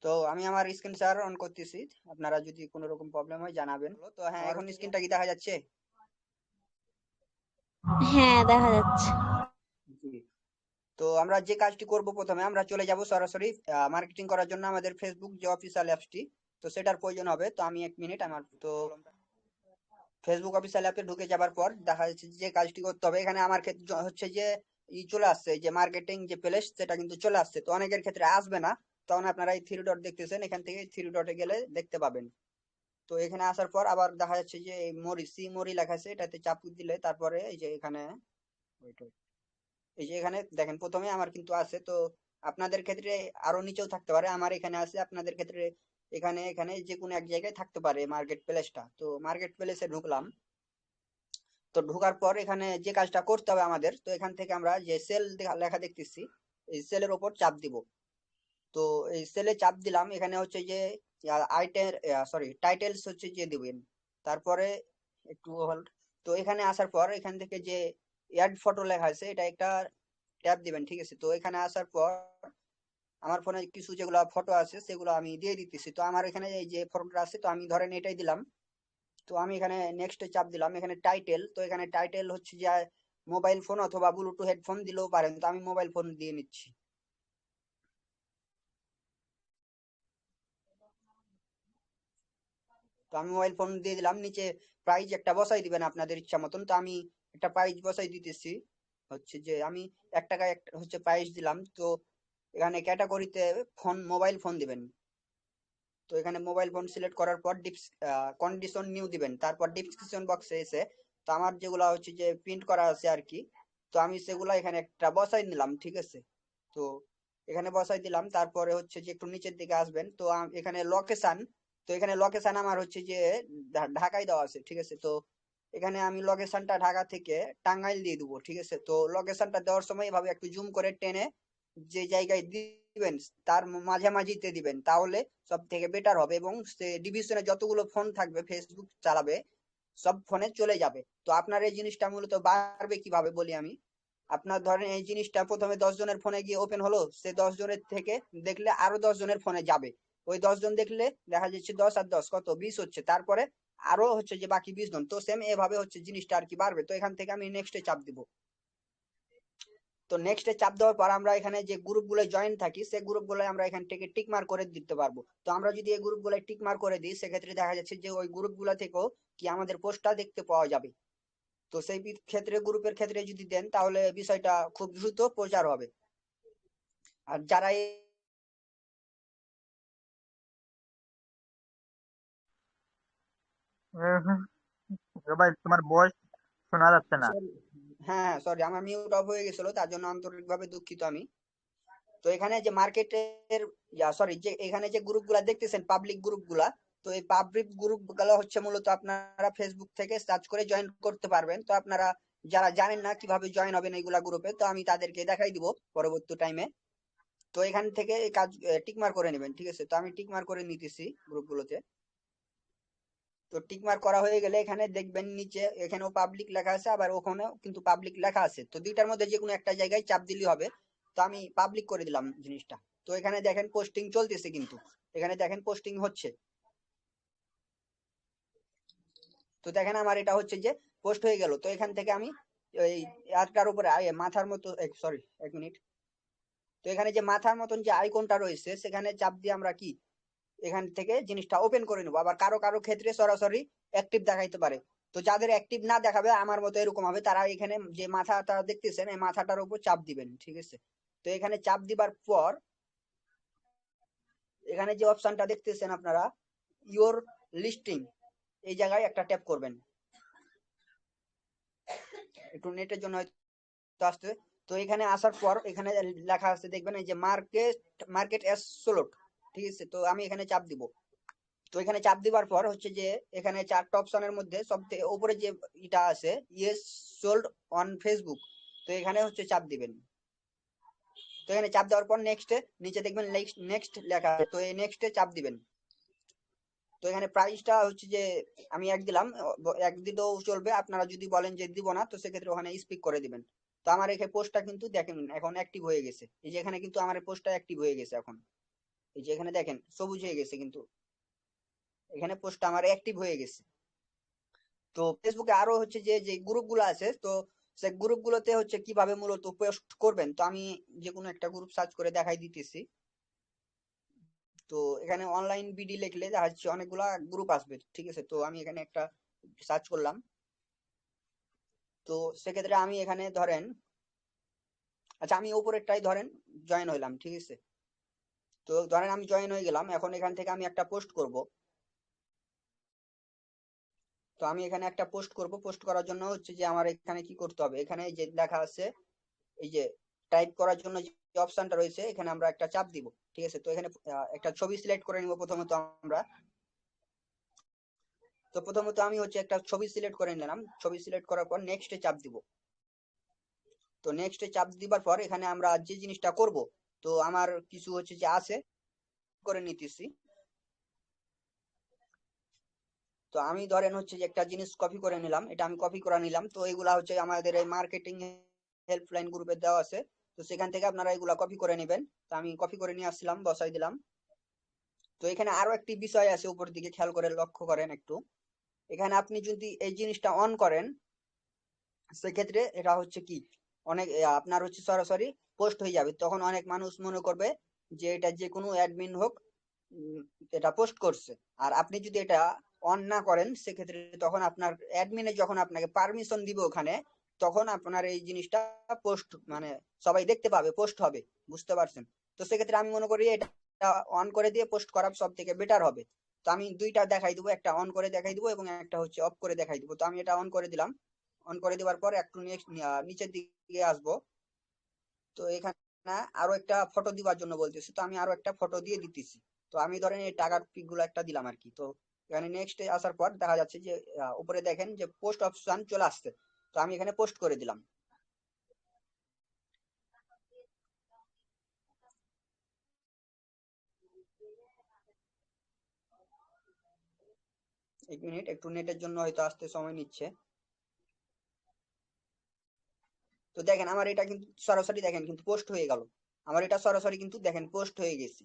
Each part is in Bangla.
তো আমি আমার স্ক্রিন শেয়ার অন করতেছি, আপনারা যদি কোনো রকম প্রবলেম হয় জানাবেন। তো হ্যাঁ, এখন স্ক্রিনটা কি দেখা যাচ্ছে? হ্যাঁ, দেখা যাচ্ছে। জি। তো আমরা যে কাজটি করব, প্রথমে আমরা চলে যাব সরাসরি মার্কেটিং করার জন্য আমাদের ফেসবুক যে অফিসিয়াল অ্যাপসটি, তো সেটার প্রয়োজন হবে। তো আমি 1 মিনিট আমার তো ফেসবুক অফিসিয়াল অ্যাপে ঢুকে যাবার পর দেখা যাচ্ছে যে কাজটি করতে হবে, এখানে আমার ক্ষেত্রে হচ্ছে যে চলে আসছে যে মার্কেটিং যে প্লেস, সেটা কিন্তু চলে আসছে। তো অনেকের ক্ষেত্রে আসবে না, তখন আপনারা এই থ্রি ডট দেখতেছেন, এখান থেকে থ্রি ডটে গেলে দেখতে পাবেন। তো এখানে আসার পর আবার দেখা যাচ্ছে যে এই মরি সি মরি লেখা আছে, এটাতে চাপ দিলে তারপরে এই যে এখানে wait, wait, এই যে এখানে দেখেন প্রথমে আমার কিন্তু আছে। তো আপনাদের ক্ষেত্রে আরো নিচেও থাকতে পারে, আমার এখানে আছে, আপনাদের ক্ষেত্রে এখানে এখানে যে কোনো এক জায়গায় থাকতে পারে মার্কেট প্লেসটা। তো মার্কেট প্লেসে ঢুকলাম। তো ঢোকার পর এখানে যে কাজটা করতে হবে আমাদের, তো এখান থেকে আমরা যে সেল লেখা দেখতেছি, এই সেলের ওপর চাপ দিব। তো এই সেলে চাপ দিলাম, এখানে হচ্ছে যে আইটেল টাইটেলস হচ্ছে যে দিবেন। তারপরে একটু হোল্ড। তো এখানে আসার পর এখান থেকে যে অ্যাড ফটো লেখা আছে, এটা একটা ট্যাপ দিবেন, ঠিক আছে? তো এখানে আসার পর আমার ফোনে কিছু যেগুলো ফটো আছে সেগুলো আমি দিয়ে দিতেছি। তো আমার এখানে এই যে ফটোটা আছে, তো আমি ধরেন এটাই দিলাম। তো আমি এখানে নেক্সট চাপ দিলাম, এখানে টাইটেল, তো এখানে টাইটেল হচ্ছে যে মোবাইল ফোন অথবা ব্লুটুথ হেডফোন দিলেও পারেন, তো আমি মোবাইল ফোন দিয়ে নিচ্ছি। তো আমি মোবাইল ফোন দিয়ে দিলাম। নিচে প্রাইস একটা বসাই দিবেন আপনাদের ইচ্ছা মতন। তো আমি একটা প্রাইস বসাই দিতেছি, হচ্ছে যে আমি 1 টাকায় একটা হচ্ছে প্রাইস দিলাম। তো এখানে ক্যাটাগরিতে ফোন, মোবাইল ফোন দিবেন। তো এখানে মোবাইল ফোন সিলেক্ট করার পর কন্ডিশন নিউ দিবেন, তারপর ডিসক্রিপশন বক্সে এসে তো আমার যেগুলা হচ্ছে যে প্রিন্ট করা আছে আর কি, তো আমি সেগুলা এখানে একটা বসাই নিলাম, ঠিক আছে? তো এখানে বসাই দিলাম, তারপরে হচ্ছে যে একটু নিচের দিকে আসবেন। তো এখানে লোকেশন, তো এখানে লোকেশন আমার হচ্ছে যে ঢাকায় দেওয়া আছে, ঠিক আছে? তো এখানে আমি লোকেশনটা ঢাকা থেকে টাঙ্গাইল দিয়ে দেবো, ঠিক আছে? তো লোকেশনটা দেওয়ার সময় এভাবে একটু জুম করে টেনে যে জায়গায় দিবেন তার মাঝামাঝিতে দিবেন, তাহলে সব থেকে বেটার হবে, এবং সে ডিভিশনে যতগুলো ফোন থাকবে ফেসবুক চালাবে সব ফোনে চলে যাবে। তো আপনার এই জিনিসটা মূলত বাড়বে কিভাবে বলি আমি। আপনার ধরেন এই জিনিসটা প্রথমে 10 জনের ফোনে গিয়ে ওপেন হলো, সে 10 জনের থেকে দেখলে আরো 10 জনের ফোনে যাবে। ওই 10 জন দেখলে দেখা যাচ্ছে 10 আর 10 কত 20 হচ্ছে, তারপরে আরো হচ্ছে যে বাকি 20 জন। তো সেম এভাবে হচ্ছে জিনিসটা আর কি বাড়বে। তো এখান থেকে আমি নেক্সটে চাপ দিব। তো নেক্সটে চাপ দেওয়ার পর আমরা এখানে যে গ্রুপগুলো জয়েন থাকি, সেই গ্রুপগুলো আমরা এখান থেকে টিক মার্ক করে দিতে পারবো। তো আমরা যদি এই গ্রুপগুলো টিক মার্ক করে দিই, সেক্ষেত্রে দেখা যাচ্ছে যে ওই গ্রুপগুলো থেকেও কি আমাদের পোস্টটা দেখতে পাওয়া যাবে। তো সেই ক্ষেত্রে গ্রুপের ক্ষেত্রে যদি দেন, তাহলে বিষয়টা খুব দ্রুত প্রচার হবে। আর যারা হুম। ভাই তোমার ভয়েস শোনা যাচ্ছে না। সরি, হ্যাঁ হ্যাঁ সরি, আমার মিউট অফ হয়ে গেছিল, তার জন্য আন্তরিকভাবে দুঃখিত আমি। তো এখানে যে মার্কেটের সরি, যে এখানে যে গ্রুপগুলা দেখতেছেন পাবলিক গ্রুপগুলা, তো এই পাবলিক গ্রুপগুলো হচ্ছে মূলত আপনারা ফেসবুক থেকে সার্চ করে জয়েন করতে পারবেন। তো আপনারা যারা জানেন না কিভাবে জয়েন হবেন এইগুলা গ্রুপে, তো আমি তাদেরকে দেখাই দিব পরবর্তী টাইমে। তো এখান থেকে এই কাজ টিকমার করে নেবেন, ঠিক আছে? তো আমি টিকমার করে নিতেছি গ্রুপগুলোতে। তো টিকমার করা হয়ে গেলে এখানে দেখবেন নিচে এখানেও পাবলিক লেখা আছে, আবার ওখানেও কিন্তু পাবলিক লেখা আছে। তো দুইটার মধ্যে যে কোনো একটা জায়গায় চাপ দিলেই হবে। তো আমি পাবলিক করে দিলাম জিনিসটা। তো এখানে দেখেন পোস্টিং চলতেছে, কিন্তু এখানে দেখেন পোস্টিং হচ্ছে। তো দেখেন আমার এটা হচ্ছে যে পোস্ট হয়ে গেল। তো এখান থেকে আমি এই আটটার উপরে মাথার মতো, সরি 1 মিনিট। তো এখানে যে মাথার মতন যে আইকনটা রয়েছে, সেখানে চাপ দিয়ে আমরা কি এখান থেকে জিনিসটা ওপেন করে নেবো। আবার কারো কারো ক্ষেত্রে সরাসরি অ্যাক্টিভ দেখাইতে পারে। তো যাদের অ্যাক্টিভ না দেখাবে আমার মতো এরকম হবে, তারা এখানে যে মাথাটা দেখতেছেন এই মাথাটার উপর চাপ দিবেন, ঠিক আছে? তো এখানে চাপ দিবার পর এখানে যে অপশনটা দেখতেছেন আপনারা, ইওর লিস্টিং, এই জায়গায় একটা ট্যাপ করবেন। একটু নেটের জন্য হয়তো আসতে। তো এখানে আসার পর এখানে লেখা আছে দেখবেন এই যে মার্কেট মার্কেট এস সোলট, ঠিক আছে? তো আমি এখানে চাপ দিব। তো এখানে চাপ দিবার পর হচ্ছে যে এখানে 4টা অপশনের মধ্যে সবথেকে উপরে যে এটা আছে, ইয়েস সোল্ড অন ফেসবুক, তো এখানে হচ্ছে চাপ দিবেন। তো এখানে চাপ দেওয়ার পর নেক্সট নিচে দেখবেন নেক্সট লেখা আছে, তো এই নেক্সটে চাপ দিবেন। তো এখানে প্রাইসটা হচ্ছে যে আমি 1 দিলাম, 1 দিলেও চলবে, আপনারা যদি বলেন যে দিব না, তো সেক্ষেত্রে ওখানে স্পিক করে দিবেন। তো আমার এখানে পোস্টটা কিন্তু দেখেন এখন অ্যাক্টিভ হয়ে গেছে, এই যে এখানে কিন্তু আমার পোস্টটা অ্যাক্টিভ হয়ে গেছে এখন। এই যে এখানে দেখেন সবুজ হয়ে গেছে, কিন্তু এখানে পোস্টটা আমার অ্যাক্টিভ হয়ে গেছে। তো ফেসবুকে আরো হচ্ছে যে যে গ্রুপগুলো আছে, তো সেই গ্রুপগুলোতে হচ্ছে কিভাবে মূলত পোস্ট করবেন, তো আমি যে কোনো একটা গ্রুপ সার্চ করে দেখাই দিতেছি। তো এখানে অনলাইন বিডি লিখলে দেখা যাচ্ছে অনেকগুলা গ্রুপ আসবে, ঠিক আছে। তো আমি এখানে একটা সার্চ করলাম। তো সেক্ষেত্রে আমি এখানে ধরেন, আচ্ছা আমি উপরেরটাই ধরেন জয়েন হইলাম, ঠিক আছে। তো ধরেন আমি জয়েন হয়ে গেলাম, এখন এখান থেকে আমি একটা পোস্ট করব। তো আমি এখানে একটা পোস্ট করব, পোস্ট করার জন্য হচ্ছে যে আমার এখানে কি করতে হবে, এখানে যে লেখা আছে এই যে টাইপ করার জন্য যে অপশনটা রয়েছে, এখানে আমরা একটা চাপ দিব, ঠিক আছে। তো এখানে একটা ছবি সিলেক্ট করে নিব প্রথমত আমরা। তো প্রথমত আমি হচ্ছে একটা ছবি সিলেক্ট করে নিলাম, ছবি সিলেক্ট করার পর নেক্সটে চাপ দিব। তো নেক্সটে চাপ দিবার পর এখানে আমরা যে জিনিসটা করব, তো আমার কিছু হচ্ছে যে আছে করে নিতেছি। তো আমি ধরেন হচ্ছে যে একটা জিনিস কপি করে নিলাম, এটা আমি কপি করে নিলাম। তো এগুলা হচ্ছে আমাদের এই মার্কেটিং হেল্পলাইন গ্রুপে দেওয়া আছে, তো সেখান থেকে আপনারা এগুলা কপি করে নেবেন। তো আমি কপি করে নিয়ে আসছিলাম, বসাই দিলাম। তো এখানে আরো একটি বিষয় আছে, উপর দিকে খেয়াল করে লক্ষ্য করেন একটু। এখানে আপনি যদি এই জিনিসটা অন করেন, সেক্ষেত্রে এটা হচ্ছে কি অনেক আপনার হচ্ছে সরাসরি পোস্ট হয়ে যাবে। তখন অনেক মানুষ মনে করবে যে এটা যে কোনো অ্যাডমিন হোক উম, এটা পোস্ট করছে। আর আপনি যদি এটা অন না করেন, সেক্ষেত্রে তখন আপনার অ্যাডমিনে যখন আপনাকে পারমিশন দিবে ওখানে, তখন আপনার এই জিনিসটা পোস্ট মানে সবাই দেখতে পাবে, পোস্ট হবে। বুঝতে পারছেন? তো সেক্ষেত্রে আমি মনে করি এটা অন করে দিয়ে পোস্ট করা সব থেকে বেটার হবে। তো আমি দুইটা দেখাই দিব, একটা অন করে দেখাই দিব এবং একটা হচ্ছে অফ করে দেখাই দিব। তো আমি এটা অন করে দিলাম। অন করে দেওয়ার পর একটু নিচের দিকে আসবো। তো এখানে আরো একটা ফটো দিবার জন্য বলতেছি, তো আমি আরো একটা ফটো দিয়ে দিতেছি। তো আমি ধরেন এই টাকার পিক গুলো একটা দিলাম আর কি। তো এখানে নেক্সট আসার পর দেখা যাচ্ছে যে উপরে দেখেন যে পোস্ট অপশন চলে আসছে। তো আমি এখানে পোস্ট করে দিলাম। এক মিনিট, একটু নেটের জন্য হয়তো আসতে সময় নিচ্ছে। তো দেখেন আমার এটা কিন্তু সরাসরি দেখেন কিন্তু পোস্ট হয়ে গেল। আমার এটা সরাসরি কিন্তু দেখেন পোস্ট হয়ে গেছে।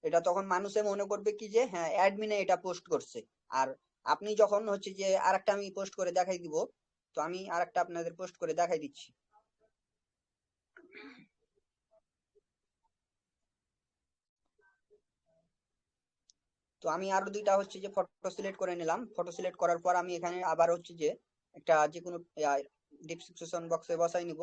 এটা তখন মানুষে মনে করবে কি যে হ্যাঁ অ্যাডমিনে এটা পোস্ট করছে। আর আপনি যখন হচ্ছে যে আরেকটা আমি পোস্ট করে দেখাই দিব। তো আমি আরেকটা আপনাদের পোস্ট করে দেখাই দিচ্ছি। তো আমি আরো দুইটা হচ্ছে যে ফটো সিলেক্ট করে নিলাম, ফটো সিলেক্ট করার পর আমি এখানে আবার হচ্ছে যে একটা যে কোনো ডিসক্রিপশন বক্সে বসাই নিব।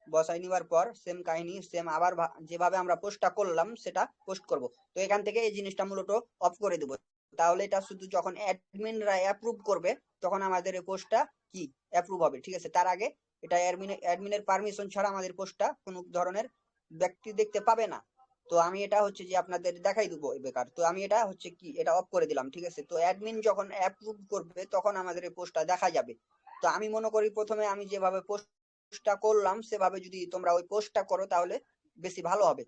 বসাই নিবার পর সেম কাহিনী, সেম আবার যেভাবে আমরা পোস্টটা করলাম সেটা পোস্ট করব। তো এখান থেকে এই জিনিসটা মূলত অফ করে দেব। তাহলে এটা শুধু যখন অ্যাডমিনরা অ্যাপ্রুভ করবে, তখন আমাদের এই পোস্টটা কি অ্যাপ্রুভ হবে, ঠিক আছে। তার আগে এটা অ্যাডমিনের পারমিশন ছাড়া আমাদের পোস্টটা কোনো ধরনের ব্যক্তি দেখতে পাবে না। তো আমি এটা হচ্ছে যে আপনাদের দেখাই দেবো বেকার। তো আমি এটা হচ্ছে কি এটা অফ করে দিলাম, ঠিক আছে। তো অ্যাডমিন যখন অ্যাপ্রুভ করবে, তখন আমাদের এই পোস্টটা দেখা যাবে। তো আমি মনে করি প্রথমে আমি যেভাবে পোস্টটা করলাম সেভাবে যদি তোমরা ওই পোস্টটা করো, তাহলে বেশি ভালো হবে।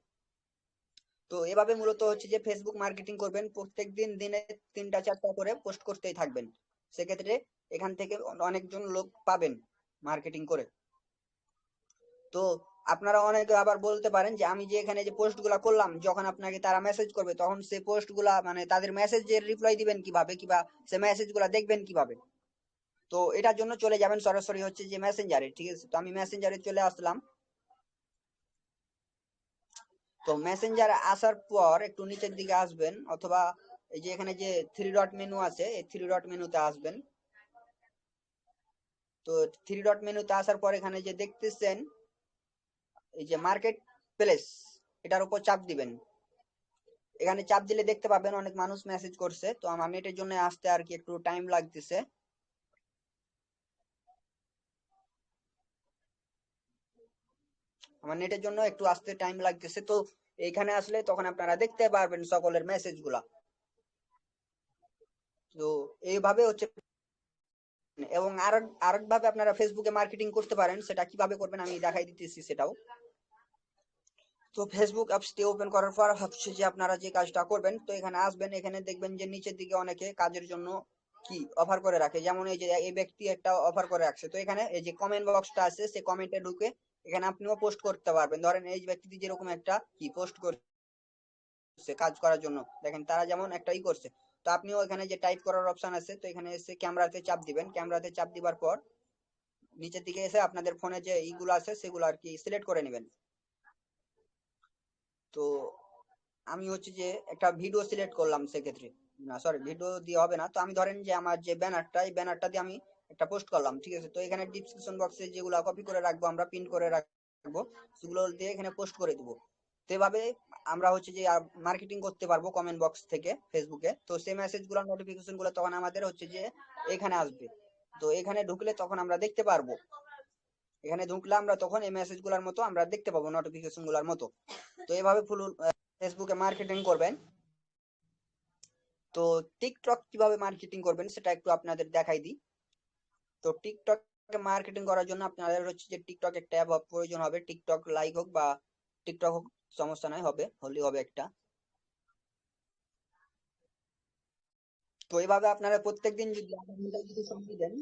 তো এভাবে মূলত হচ্ছে যে ফেসবুক মার্কেটিং করবেন, প্রত্যেকদিন দিনে 3টা 4টা করে পোস্ট করতেই থাকবেন। সেক্ষেত্রে এখান থেকে অনেকজন লোক পাবেন মার্কেটিং করে। তো আপনারা অনেকে আবার বলতে পারেন যে আমি যে এখানে যে পোস্ট গুলা করলাম, যখন আপনাকে তারা মেসেজ করবে, তখন সেই পোস্ট গুলা মানে তাদের মেসেজের রিপ্লাই দিবেন কিভাবে, কিবা সে মেসেজ গুলা দেখবেন কিভাবে। তো এটার জন্য চলে যাবেন সরাসরি হচ্ছে যে মেসেঞ্জারে, ঠিক আছে। তো আমি মেসেঞ্জারে চলে আসলাম। তো মেসেঞ্জারে আসার পর একটু নিচের দিকে আসবেন, অথবা এই যে এখানে যে থ্রি ডট মেনু আছে, এই থ্রি ডট মেনুতে আসবেন। তো থ্রি ডট মেনুতে আসার পর এখানে যে দেখতেছেন এই যে মার্কেট প্লেস, এটার উপর চাপ দিবেন। এখানে চাপ দিলে দেখতে পাবেন অনেক মানুষ মেসেজ করছে। তো আমার নেটের জন্য আসতে আর কি একটু টাইম লাগতেছে। আমার নেটের জন্য একটু আসতে টাইম লাগতেছে। তো এইখানে আসলে তখন আপনারা দেখতে পারবেন সকলের মেসেজ গুলা। তো এইভাবে হচ্ছে। এবং আরেক ভাবে আপনারা ফেসবুকে মার্কেটিং করতে পারেন, সেটা কিভাবে করবেন আমি দেখাই দিতেছি সেটাও। তো ফেসবুক অ্যাপসটি ওপেন করার পর হচ্ছে যে আপনারা যে কাজটা করবেন, তো এখানে আসবেন, এখানে দেখবেন যে নিচের দিকে অনেকে কাজের জন্য কি অফার করে রাখে। যেমন এই যে এই ব্যক্তি একটা অফার করে রাখছে, তো এখানে এই যে কমেন্ট বক্সটা আছে, সেই কমেন্টে ঢুকে এখানে আপনিও পোস্ট করতে পারবেন। ধরেন এই ব্যক্তি যেরকম একটা কি পোস্ট করে কাজ করার জন্য। দেখেন তারা যেমন একটা করছে, তো আপনিও এখানে যে টাইপ করার অপশন আছে, তো এখানে এসে ক্যামেরাতে চাপ দিবেন। ক্যামেরাতে চাপ দিবার পর নিচের দিকে এসে আপনাদের ফোনে যে ইগুলো আছে সেগুলো আর কি সিলেক্ট করে নেবেন। তো আমি হচ্ছে যে একটা ভিডিও সিলেক্ট করলাম সেক্ষেত্রে, না সরি ভিডিও দিয়ে হবে না। তো আমি ধরেন যে আমার যে ব্যানারটা, এই ব্যানারটা দিয়ে আমি একটা পোস্ট করলাম, ঠিক আছে। তো এখানে ডিসক্রিপশন বক্সে যেগুলো কপি করে রাখবো, আমরা প্রিন্ট করে রাখবো, সেগুলো দিয়ে এখানে পোস্ট করে দিব। তো এভাবে আমরা হচ্ছে যে মার্কেটিং করতে পারবো কমেন্ট বক্স থেকে ফেসবুকে। তো সেই মেসেজগুলো নোটিফিকেশন গুলো তখন আমাদের হচ্ছে যে এখানে আসবে। তো এখানে ঢুকলে তখন আমরা দেখতে পারবো, এখানে ঢুকলে আমরা তখন এই মেসেজ গুলার মতো আমরা দেখতে পাবো, নোটিফিকেশন গুলার মতো। তো এভাবে ফুল ফেসবুকে মার্কেটিং করবেন। তো টিকটক কিভাবে মার্কেটিং করবেন সেটা একটু আপনাদের দেখাই দিই। তো টিকটক মার্কেটিং করার জন্য আপনাদের হচ্ছে যে টিকটক একটা অ্যাপ প্রয়োজন হবে। টিকটক লাইক হোক বা টিকটক হোক, সমস্যা নাই, হবে হলেই হবে একটা। তো এইভাবে আপনারা প্রত্যেকদিন যদি আধা ঘন্টা যদি সময় দেন,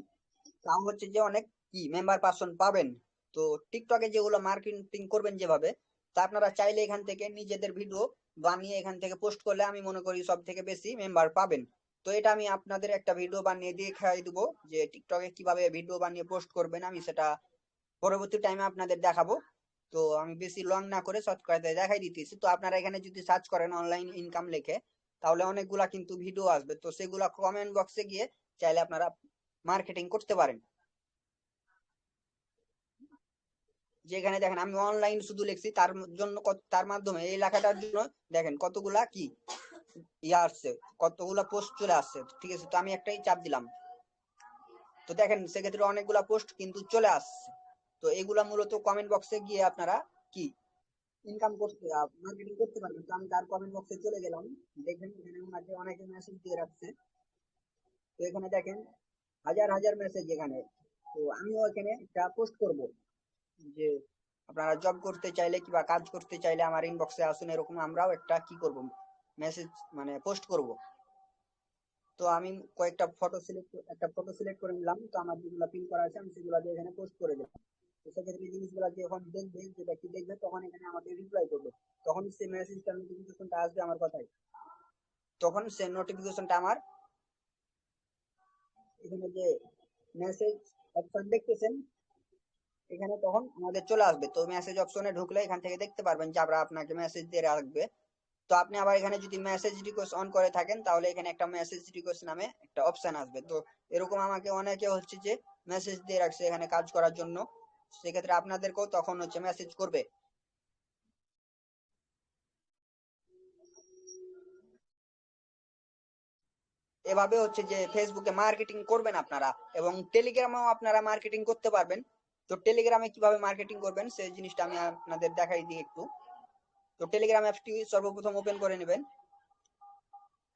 তাও হচ্ছে যে অনেক কি মেম্বার পার্সন পাবেন। তো টিকটকে যেগুলো মার্কেটিং করবেন যেভাবে, তা আপনারা চাইলে এখান থেকে নিজেদের ভিডিও বানিয়ে এখান থেকে পোস্ট করলে আমি মনে করি সব থেকে বেশি মেম্বার পাবেন। তো এটা আমি আপনাদের একটা ভিডিও বানিয়ে দিয়ে দেখাই দিব যে টিকটকে কিভাবে ভিডিও বানিয়ে পোস্ট করবেন, আমি সেটা পরবর্তী টাইমে আপনাদের দেখাবো। তো আমি বেশি লং না করে শর্টকাটে দেখাই দিতেছি। তো আপনারা এখানে যদি সার্চ করেন অনলাইন ইনকাম লিখে, তাহলে অনেকগুলা কিন্তু ভিডিও আসবে। তো সেগুলা কমেন্ট বক্সে গিয়ে চাইলে আপনারা মার্কেটিং করতে পারেন। যেখানে দেখেন আমি অনলাইন শুধু লিখছি, তার জন্য তার মাধ্যমে এই লেখাটার জন্য দেখেন কতগুলা কি ইয়া আসছে, কতগুলা পোস্ট চলে আসছে, ঠিক আছে। তো আমি একটাই চাপ দিলাম, তো দেখেন সেক্ষেত্রে অনেকগুলা পোস্ট কিন্তু চলে আসছে। তো এগুলা মূলত কমেন্ট বক্সে গিয়ে আপনারা কি ইনকাম করতে মার্কেটিং করতে পারবেন। তো আমি তার কমেন্ট বক্সে চলে গেলাম, দেখবেন এখানে আমাকে অনেকে মেসেজ দিয়ে রাখছে। তো এখানে দেখেন হাজার হাজার মেসেজ এখানে। তো আমিও এখানে একটা পোস্ট করব যে আপনারা জব করতে চাইলে কিংবা কাজ করতে চাইলে আমার ইনবক্সে আসুন, এরকম আমরাও একটা কি করব মেসেজ মানে পোস্ট করব। তো আমি কয়েকটা ফটো সিলেক্ট করে নিলাম। তো আমার যেগুলো পিন করা আছে আমি সেগুলো দিয়ে এখানে পোস্ট করে দিলাম। তো সেক্ষেত্রে জিনিসগুলো যখন দেখবে, যে ব্যক্তি দেখবে, তখন এখানে আমাকে রিপ্লাই করবে। তখন সেই মেসেজটা নোটিফিকেশনটা আসবে আমার কথায়, তখন সেই নোটিফিকেশনটা আমার এখানে যে মেসেজ অপশন দেখতেছেন, এখানে তখন আমাদের চলে আসবে। তো মেসেজ অপশনে ঢুকলে এখান থেকে দেখতে পারবেন যে আমরা আপনাকে মেসেজ দিয়ে রাখবে। তো আপনি আবার এখানে যদি মেসেজ রিকোয়েস্ট অন করে থাকেন, তাহলে এখানে একটা মেসেজ রিকোয়েস্ট নামে একটা অপশন আসবে। তো এরকম আমাকে অনেকে হচ্ছে যে মেসেজ দিয়ে রাখছে এখানে কাজ করার জন্য, সেক্ষেত্রে আপনাদেরকেও তখন হচ্ছে মেসেজ করবে। এভাবে হচ্ছে যে ফেসবুকে মার্কেটিং করবেন আপনারা, এবং টেলিগ্রামেও আপনারা মার্কেটিং করতে পারবেন। তো টেলিগ্রামে কিভাবে মার্কেটিং করবেন সেই জিনিসটা আমি আপনাদের দেখাই দিই একটু। তো টেলিগ্রাম অ্যাপটি সর্বপ্রথম ওপেন করে নেবেন।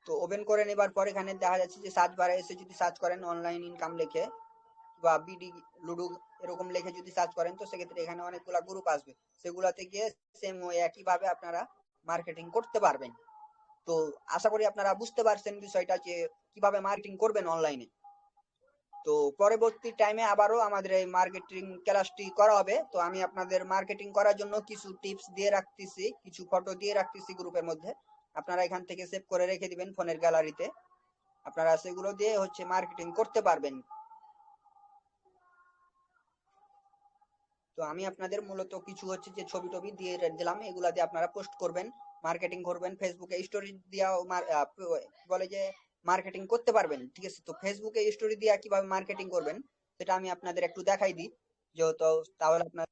তো ওপেন করে নেবার পর এখানে দেখা যাচ্ছে যে সার্চ বারে এসে যদি সার্চ করেন অনলাইন ইনকাম লিখে বা বিডি লুডু এরকম লিখে যদি সার্চ করেন, তো সেক্ষেত্রে এখানে অনেকগুলা গ্রুপ আসবে। সেগুলাতে গিয়ে সেম একইভাবে আপনারা মার্কেটিং করতে পারবেন। তো আশা করি আপনারা বুঝতে পারছেন বিষয়টা যে কিভাবে মার্কেটিং করবেন অনলাইনে। তো পরবর্তী টাইমে আবারও আমাদের এই মার্কেটিং ক্লাসটি করা হবে। তো আমি আপনাদের মার্কেটিং করার জন্য কিছু টিপস দিয়ে রাখতেছি, কিছু ফটো দিয়ে রাখতেছি গ্রুপের মধ্যে। আপনারা এখান থেকে সেভ করে রেখে দিবেন ফোনের গ্যালারিতে, আপনারা সেগুলো দিয়ে হচ্ছে মার্কেটিং করতে পারবেন। তো আমি আপনাদের মূলত কিছু হচ্ছে যে ছবি টবি দিয়ে দিলাম, এগুলা দিয়ে আপনারা পোস্ট করবেন, মার্কেটিং করবেন। ফেসবুকে স্টোরি দিয়েও বলে যে মার্কেটিং করতে পারবেন, ঠিক আছে। তো ফেসবুকে স্টোরি দিয়ে কিভাবে মার্কেটিং করবেন সেটা আমি আপনাদের একটু দেখাই দিই যেহেতু। তাহলে আপনার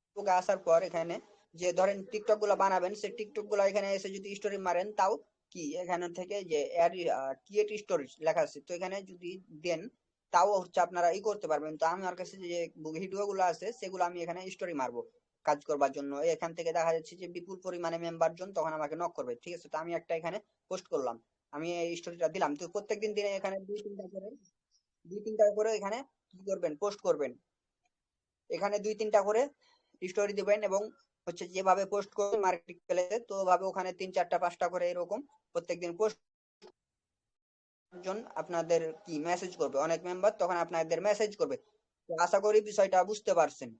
ফেসবুকে আসার পর এখানে যে ধরেন টিকটক গুলা বানাবেন, সেই টিকটক গুলা এখানে এসে যদি স্টোরি মারেন, তাও কি এখানে থেকে যে ক্রিয়েট স্টোরি লেখা আছে, তো এখানে যদি দেন, তাও হচ্ছে আপনারা করতে পারবেন। তো আমার কাছে যে ভিডিও গুলো আছে সেগুলো আমি এখানে স্টোরি মারবো কাজ করবার জন্য। এখান থেকে দেখা যাচ্ছে যে বিপুল পরিমাণে মেম্বার জন তখন আমাকে নক করবে, ঠিক আছে। তো আমি একটা এখানে পোস্ট করলাম, আমি এই স্টোরিটা দিলাম। তো প্রত্যেকদিন দিনে এখানে দুই তিনটা করে এখানে কি করবেন, পোস্ট করবেন। এখানে 2-3টা করে স্টোরি দিবেন, এবং হচ্ছে যেভাবে পোস্ট করবেন মার্কেট প্লেসে, তো ওভাবে ওখানে 3-4টা 5টা করে এরকম প্রত্যেকদিন পোস্ট জন আপনাদের কি মেসেজ করবে, অনেক মেম্বার তখন আপনাদের মেসেজ করবে। তো আশা করি বিষয়টা বুঝতে পারছেন।